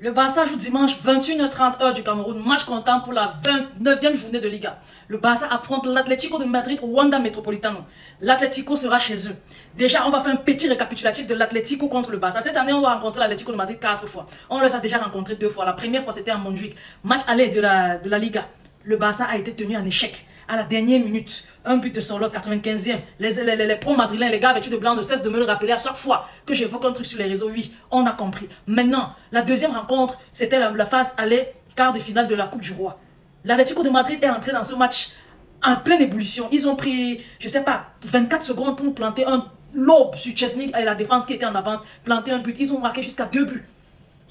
Le Barça joue dimanche 21h30 heure du Cameroun, match comptant pour la 29e journée de Liga. Le Barça affronte l'Atlético de Madrid au Wanda Metropolitano. L'Atlético sera chez eux. Déjà, on va faire un petit récapitulatif de l'Atlético contre le Barça. Cette année, on doit rencontrer l'Atlético de Madrid 4 fois. On les a déjà rencontrés 2 fois. La première fois, c'était à Montjuic. Match aller de la Liga. Le Barça a été tenu en échec à la dernière minute. Un but de Sorlotte, 95e. Les pros madrilènes, les gars vêtus de blanc ne cessent de me le rappeler à chaque fois que j'évoque un truc sur les réseaux. Oui, on a compris. Maintenant, la deuxième rencontre, c'était la phase aller quart de finale de la Coupe du Roi. L'Atlético de Madrid est entré dans ce match en pleine ébullition. Ils ont pris, je sais pas, 24 secondes pour nous planter un lobe sur Chesney et la défense qui était en avance, planter un but. Ils ont marqué jusqu'à 2 buts.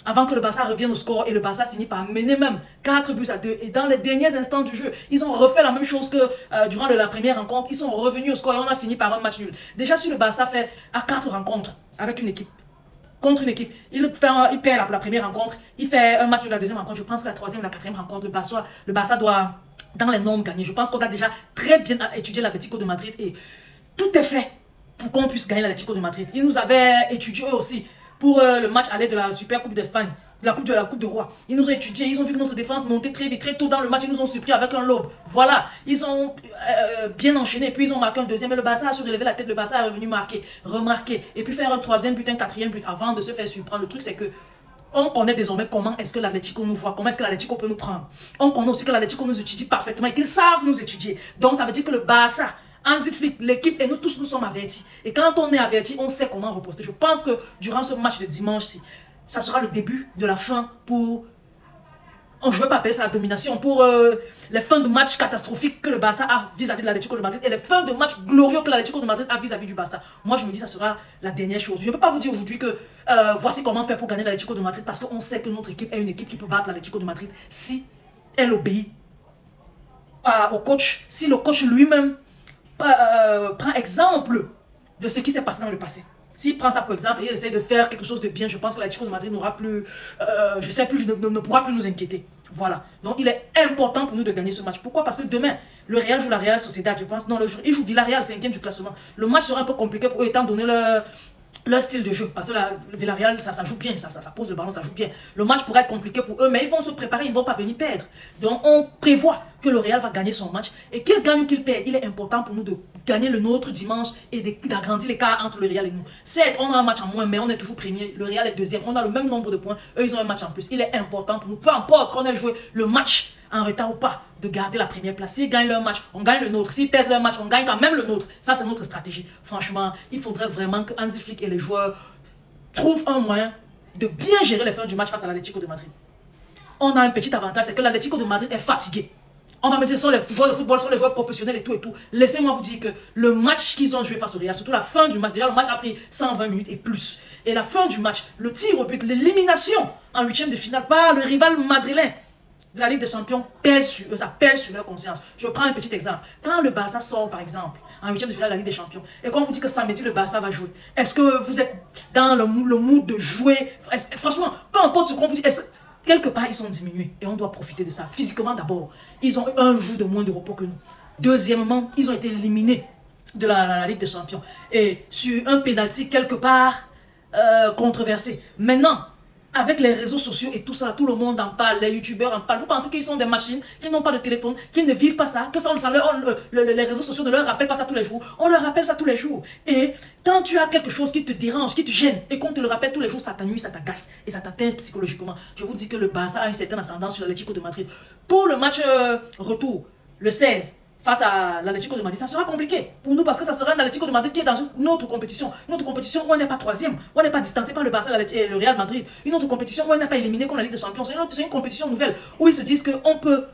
Avant que le Barça revienne au score et le Barça finit par mener même 4 buts à 2. Et dans les derniers instants du jeu, ils ont refait la même chose que durant la première rencontre. Ils sont revenus au score et on a fini par un match nul. Déjà, si le Barça fait à 4 rencontres avec une équipe, contre une équipe, il perd la première rencontre, il fait un match de la deuxième rencontre. Je pense que la troisième et la quatrième rencontre, le Barça doit, dans les normes, gagner. Je pense qu'on a déjà très bien étudié l'Atlético de Madrid et tout est fait pour qu'on puisse gagner l'Atlético de Madrid. Ils nous avaient étudié eux aussi pour le match aller de la Super Coupe d'Espagne, de la Coupe de Roi. Ils nous ont étudié, ils ont vu que notre défense montait très vite, très tôt dans le match, ils nous ont surpris avec un lobe. Voilà, ils ont bien enchaîné, puis ils ont marqué un deuxième, et le Barça a su relever la tête, le Barça est revenu marquer, remarquer, et puis faire un troisième but, un quatrième but avant de se faire surprendre. Le truc c'est que on connaît désormais comment est-ce que l'Atlético nous voit, comment est-ce que l'Atlético peut nous prendre. On connaît aussi que l'Atlético nous étudie parfaitement et qu'ils savent nous étudier. Donc ça veut dire que le Barça, Hansi Flick, l'équipe et nous tous, nous sommes avertis. Et quand on est avertis, on sait comment reposter. Je pense que durant ce match de dimanche-ci, ça sera le début de la fin pour... je ne veux pas appeler ça la domination, pour les fins de match catastrophiques que le Barça a vis-à-vis de l'Atlético de Madrid et les fins de match glorieux que l'Atlético de Madrid a vis-à-vis du Barça. Moi, je me dis que ça sera la dernière chose. Je ne peux pas vous dire aujourd'hui que voici comment faire pour gagner l'Atlético de Madrid parce qu'on sait que notre équipe est une équipe qui peut battre l'Atlético de Madrid si elle obéit au coach, si le coach lui-même prend exemple de ce qui s'est passé dans le passé. S'il prend ça pour exemple et il essaie de faire quelque chose de bien, je pense que l'Atlético de Madrid n'aura plus, ne pourra plus nous inquiéter. Voilà. Donc il est important pour nous de gagner ce match. Pourquoi? Parce que demain, le Real joue la Real Sociedad, je pense. Non, il joue Villarreal, 5e du classement. Le match sera un peu compliqué pour eux étant donné leur style de jeu. Parce que le Villarreal, ça joue bien, ça pose le ballon, ça joue bien. Le match pourrait être compliqué pour eux, mais ils vont se préparer, ils ne vont pas venir perdre. Donc on prévoit que le Real va gagner son match. Et qu'il gagne ou qu'il perde, il est important pour nous de gagner le nôtre dimanche et d'agrandir l'écart entre le Real et nous. Certes, on a un match en moins, mais on est toujours premier. Le Real est deuxième. On a le même nombre de points. Eux, ils ont un match en plus. Il est important pour nous, peu importe qu'on ait joué le match en retard ou pas, de garder la première place. S'ils gagnent leur match, on gagne le nôtre. S'ils perdent leur match, on gagne quand même le nôtre. Ça, c'est notre stratégie. Franchement, il faudrait vraiment que Hansi Flick et les joueurs trouvent un moyen de bien gérer les fins du match face à l'Atlético de Madrid. On a un petit avantage, c'est que l'Atlético de Madrid est fatigué. On va me dire, ce sont les joueurs de football, ce sont les joueurs professionnels et tout et tout. Laissez-moi vous dire que le match qu'ils ont joué face au Real, surtout la fin du match, déjà le match a pris 120 minutes et plus. Et la fin du match, le tir au but, l'élimination en 8e de finale par le rival madrilène de la Ligue des Champions pèse sur eux, ça pèse sur leur conscience. Je prends un petit exemple. Quand le Barça sort, par exemple, en 8e de finale de la Ligue des Champions, et qu'on vous dit que samedi, le Barça va jouer, est-ce que vous êtes dans le mood de jouer? Franchement, peu importe ce qu'on vous dit, quelque part, ils sont diminués et on doit profiter de ça. Physiquement d'abord, ils ont un jour de moins de repos que nous. Deuxièmement, ils ont été éliminés de la Ligue des Champions. Et sur un pénalty quelque part controversé. Maintenant, avec les réseaux sociaux et tout ça, tout le monde en parle, les youtubeurs en parlent. Vous pensez qu'ils sont des machines, qu'ils n'ont pas de téléphone, qu'ils ne vivent pas ça, que ça, les réseaux sociaux ne leur rappellent pas ça tous les jours. On leur rappelle ça tous les jours. Et quand tu as quelque chose qui te dérange, qui te gêne, et qu'on te le rappelle tous les jours, ça t'ennuie, ça t'agace et ça t'atteint psychologiquement. Je vous dis que le Barça a une certaine ascendance sur l'Atlético de Madrid. Pour le match retour, le 16, face à l'Atlético de Madrid, ça sera compliqué pour nous parce que ça sera un Atlético de Madrid qui est dans une autre compétition. Une autre compétition où on n'est pas troisième, où on n'est pas distancé par le Barça et le Real Madrid. Une autre compétition où on n'est pas éliminé comme la Ligue des Champions. C'est une compétition nouvelle où ils se disent qu'on peut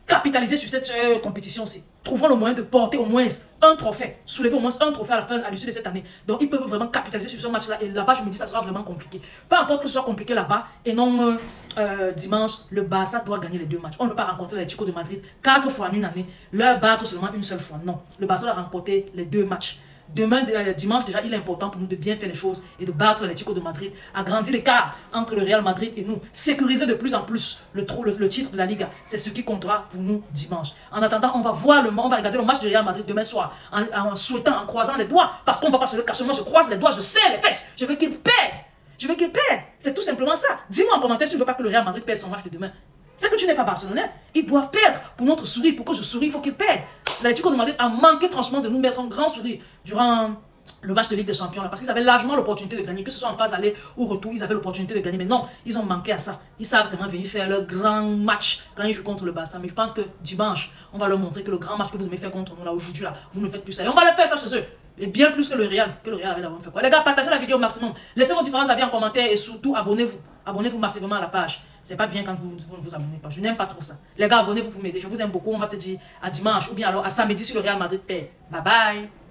capitaliser sur cette compétition-ci. Trouvons le moyen de porter au moins un trophée, soulever au moins un trophée à l'issue de cette année. Donc ils peuvent vraiment capitaliser sur ce match-là. Et là-bas, je me dis ça sera vraiment compliqué. Peu importe que ce soit compliqué là-bas, et non dimanche, le Barça doit gagner les 2 matchs. On ne peut pas rencontrer l'Atlético de Madrid 4 fois en une année, leur battre seulement une seule fois. Non, le Barça doit remporter les 2 matchs. Demain, dimanche, déjà, il est important pour nous de bien faire les choses et de battre l'Atlético de Madrid, agrandir l'écart entre le Real Madrid et nous, sécuriser de plus en plus le titre de la Liga. C'est ce qui comptera pour nous dimanche. En attendant, on va regarder le match du Real Madrid demain soir en souhaitant, en croisant les doigts, parce qu'on ne va pas se le cacher. Moi, je croise les doigts, je serre les fesses, je veux qu'il perde. Je veux qu'il perde. C'est tout simplement ça. Dis-moi en commentaire si tu ne veux pas que le Real Madrid perde son match de demain. C'est que tu n'es pas barcelonais. Ils doivent perdre pour notre sourire. Pour que je souris, il faut qu'ils perdent. L'Atlético de Madrid a manqué franchement de nous mettre un grand sourire durant le match de Ligue des Champions. Là, parce qu'ils avaient largement l'opportunité de gagner. Que ce soit en phase aller ou retour, ils avaient l'opportunité de gagner. Mais non, ils ont manqué à ça. Ils savent seulement venir faire leur grand match quand ils jouent contre le Barça. Mais je pense que dimanche, on va leur montrer que le grand match que vous aimez faire contre nous là aujourd'hui, là, vous ne faites plus ça. Et on va le faire ça chez eux. Et bien plus que le Real avait d'abord fait quoi. Les gars, partagez la vidéo au maximum. Laissez vos différents avis en commentaire et surtout abonnez-vous. Abonnez-vous massivement à la page. C'est pas bien quand vous ne vous abonnez pas. Je n'aime pas trop ça. Les gars, abonnez-vous pour m'aider. Je vous aime beaucoup. On va se dire à dimanche ou bien alors à samedi si le Real Madrid perd. Bye bye.